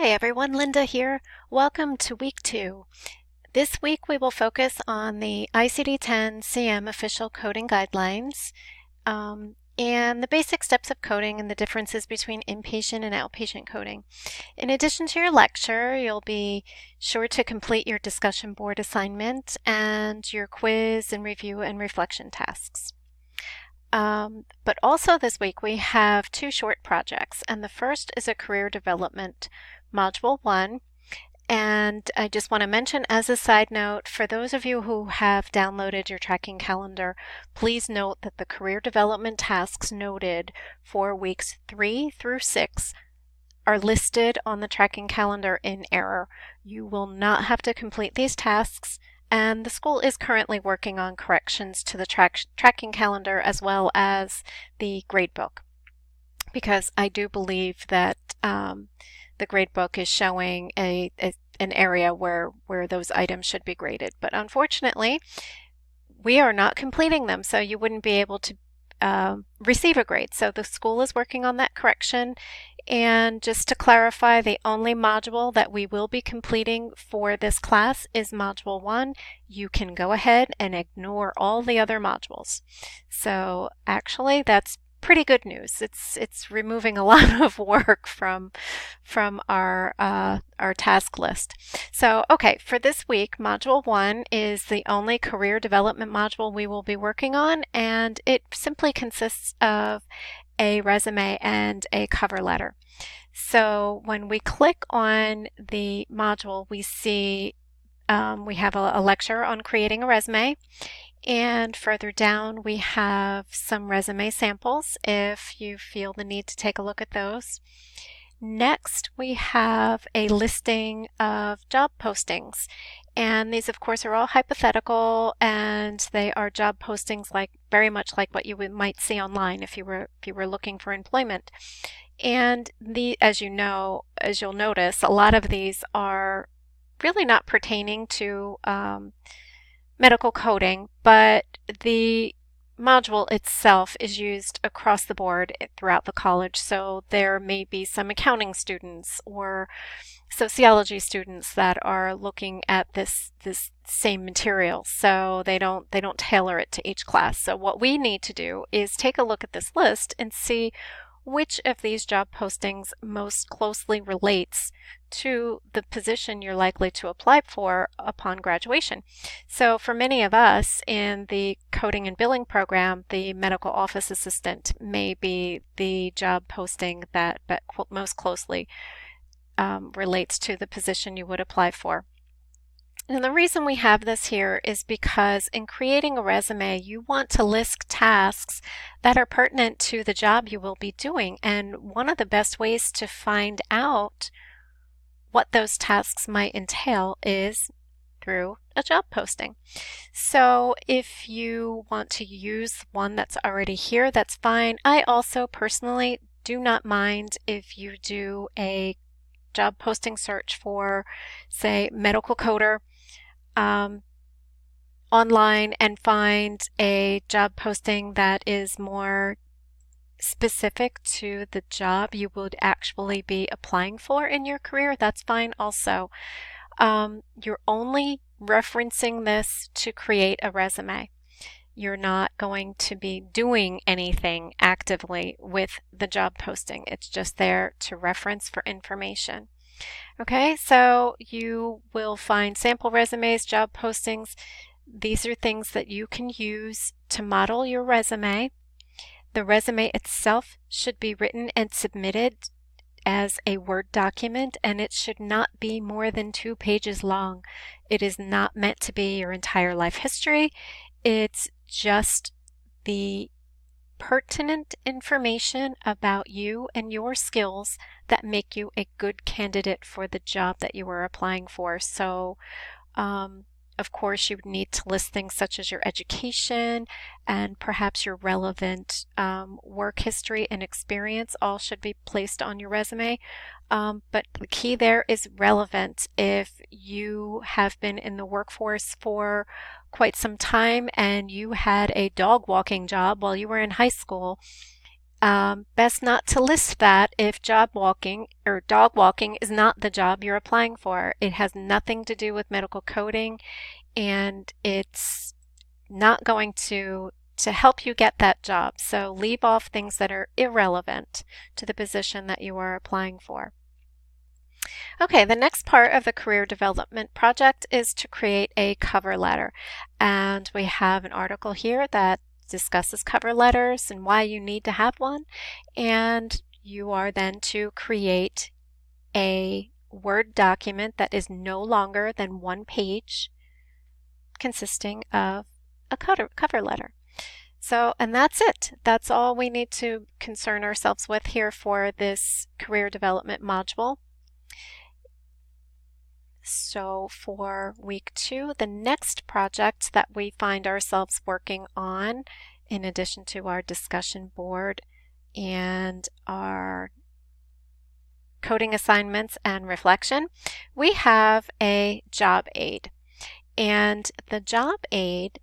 Hi everyone, Linda here. Welcome to week 2. This week we will focus on the ICD-10 CM official coding guidelines and the basic steps of coding and the differences between inpatient and outpatient coding. In addition to your lecture, you'll be sure to complete your discussion board assignment and your quiz and review and reflection tasks. But also this week we have 2 short projects, and the first is a career development module 1. And I just want to mention as a side note, for those of you who have downloaded your tracking calendar, please note that the career development tasks noted for weeks 3 through 6 are listed on the tracking calendar in error. You will not have to complete these tasks, and the school is currently working on corrections to the tracking calendar as well as the gradebook, because I do believe that the gradebook is showing an area where those items should be graded. But unfortunately, we are not completing them, so you wouldn't be able to receive a grade. So the school is working on that correction. And just to clarify, the only module that we will be completing for this class is module 1. You can go ahead and ignore all the other modules. So actually, that's pretty good news. It's removing a lot of work from our task list. So okay, for this week, module 1 is the only career development module we will be working on, and it simply consists of a resume and a cover letter. So when we click on the module, we see we have a lecture on creating a resume. And further down, we have some resume samples if you feel the need to take a look at those. Next, we have a listing of job postings. And these, of course, are all hypothetical, and they are job postings very much like what you might see online if you were looking for employment. And as you'll notice, a lot of these are really not pertaining to medical coding, but the module itself is used across the board throughout the college. So there may be some accounting students or sociology students that are looking at this same material. So they don't tailor it to each class. So what we need to do is take a look at this list and see which of these job postings most closely relates to the position you're likely to apply for upon graduation. So for many of us in the coding and billing program, the medical office assistant may be the job posting that most closely relates to the position you would apply for. And the reason we have this here is because in creating a resume, you want to list tasks that are pertinent to the job you will be doing. And one of the best ways to find out what those tasks might entail is through a job posting. So if you want to use one that's already here, that's fine. I also personally do not mind if you do a job posting search for, say, medical coder online and find a job posting that is more specific to the job you would actually be applying for in your career. That's fine also. You're only referencing this to create a resume. You're not going to be doing anything actively with the job posting. It's just there to reference for information. Okay, so you will find sample resumes, job postings. These are things that you can use to model your resume. The resume itself should be written and submitted as a Word document, and it should not be more than 2 pages long. It is not meant to be your entire life history. It's just the pertinent information about you and your skills that make you a good candidate for the job that you are applying for. So, of course, you would need to list things such as your education and perhaps your relevant work history and experience. All should be placed on your resume. But the key there is relevant. If you have been in the workforce for quite some time and you had a dog walking job while you were in high school, Best not to list that if job walking or dog walking is not the job you're applying for. It has nothing to do with medical coding, and it's not going to help you get that job. So leave off things that are irrelevant to the position that you are applying for. Okay, the next part of the career development project is to create a cover letter. And we have an article here that discusses cover letters and why you need to have one. And you are then to create a Word document that is no longer than 1 page, consisting of a cover letter. So, and that's it. That's all we need to concern ourselves with here for this career development module. So for week 2, the next project that we find ourselves working on, in addition to our discussion board and our coding assignments and reflection, we have a job aid. And the job aid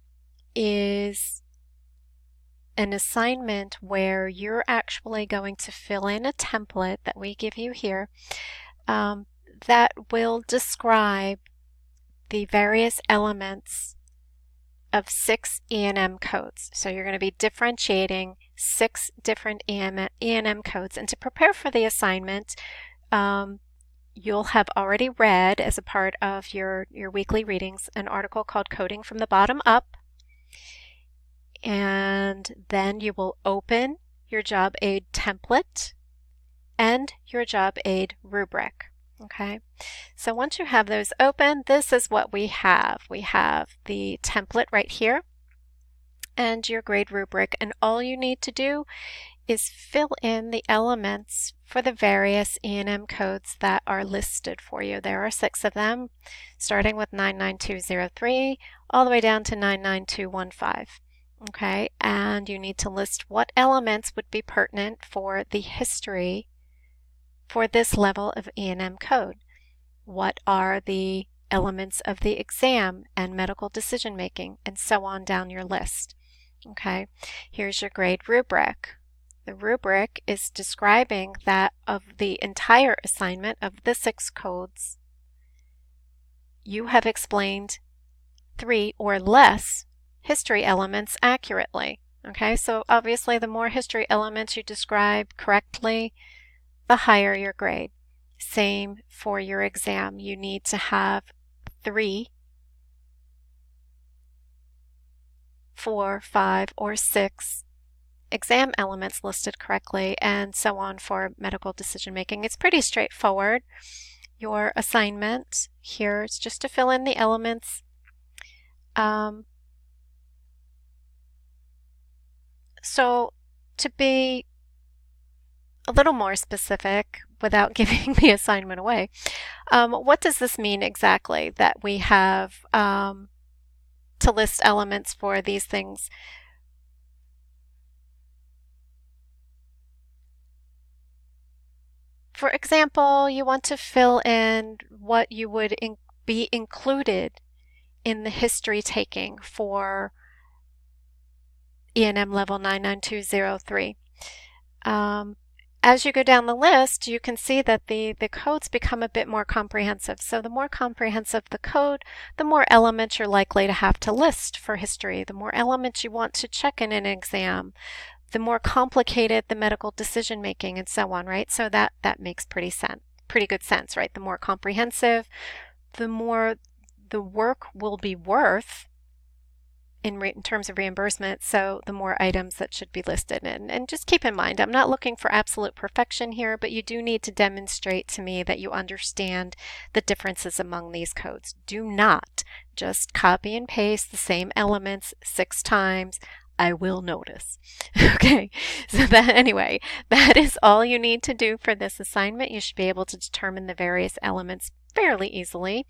is an assignment where you're actually going to fill in a template that we give you here that will describe the various elements of 6 E&M codes. So you're going to be differentiating 6 different E&M codes. And to prepare for the assignment, you'll have already read, as a part of your weekly readings, an article called Coding from the Bottom Up. And then you will open your job aid template and your job aid rubric. Okay, so once you have those open, this is what we have. We have the template right here and your grade rubric, and all you need to do is fill in the elements for the various E&M codes that are listed for you. There are 6 of them, starting with 99203 all the way down to 99215. Okay, and you need to list what elements would be pertinent for the history for this level of E&M code. What are the elements of the exam and medical decision making, and so on down your list. Okay, here's your grade rubric. The rubric is describing that of the entire assignment of the 6 codes, you have explained 3 or less history elements accurately. Okay, so obviously the more history elements you describe correctly, the higher your grade. Same for your exam. You need to have 3, 4, 5, or 6 exam elements listed correctly, and so on for medical decision making. It's pretty straightforward. Your assignment here is just to fill in the elements. So to be a little more specific, without giving the assignment away, what does this mean exactly, that we have to list elements for these things? For example, you want to fill in what you would be included in the history taking for E&M level 99203. As you go down the list, you can see that the codes become a bit more comprehensive. So the more comprehensive the code, the more elements you're likely to have to list for history. The more elements you want to check in an exam, the more complicated the medical decision making, and so on, right? So that makes pretty good sense, right? The more comprehensive, the more the work will be worth in terms of reimbursement, so the more items that should be listed. And just keep in mind, I'm not looking for absolute perfection here, but you do need to demonstrate to me that you understand the differences among these codes. Do not just copy and paste the same elements 6 times. I will notice. Okay, so anyway, that is all you need to do for this assignment. You should be able to determine the various elements fairly easily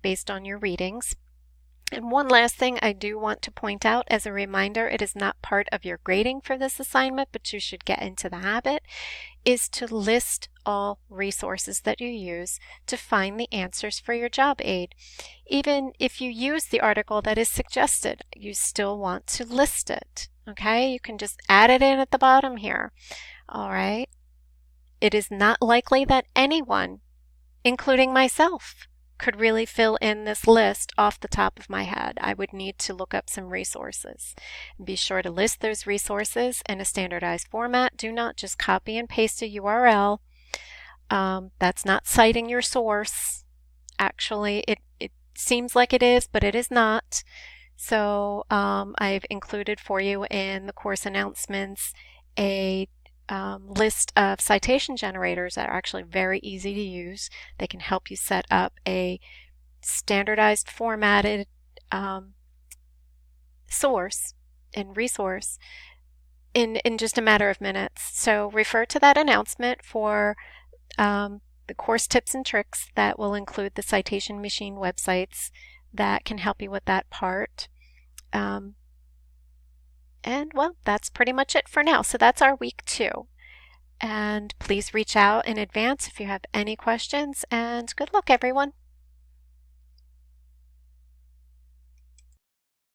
based on your readings. And one last thing I do want to point out as a reminder, it is not part of your grading for this assignment, but you should get into the habit, is to list all resources that you use to find the answers for your job aid. Even if you use the article that is suggested, you still want to list it. Okay, you can just add it in at the bottom here. All right. It is not likely that anyone, including myself, could really fill in this list off the top of my head. I would need to look up some resources. Be sure to list those resources in a standardized format. Do not just copy and paste a URL. That's not citing your source. Actually, it seems like it is, but it is not. So I've included for you in the course announcements a list of citation generators that are actually very easy to use. They can help you set up a standardized formatted source and resource in just a matter of minutes. So refer to that announcement for the course tips and tricks that will include the citation machine websites that can help you with that part. And well, that's pretty much it for now. So that's our week 2. And please reach out in advance if you have any questions, and good luck, everyone.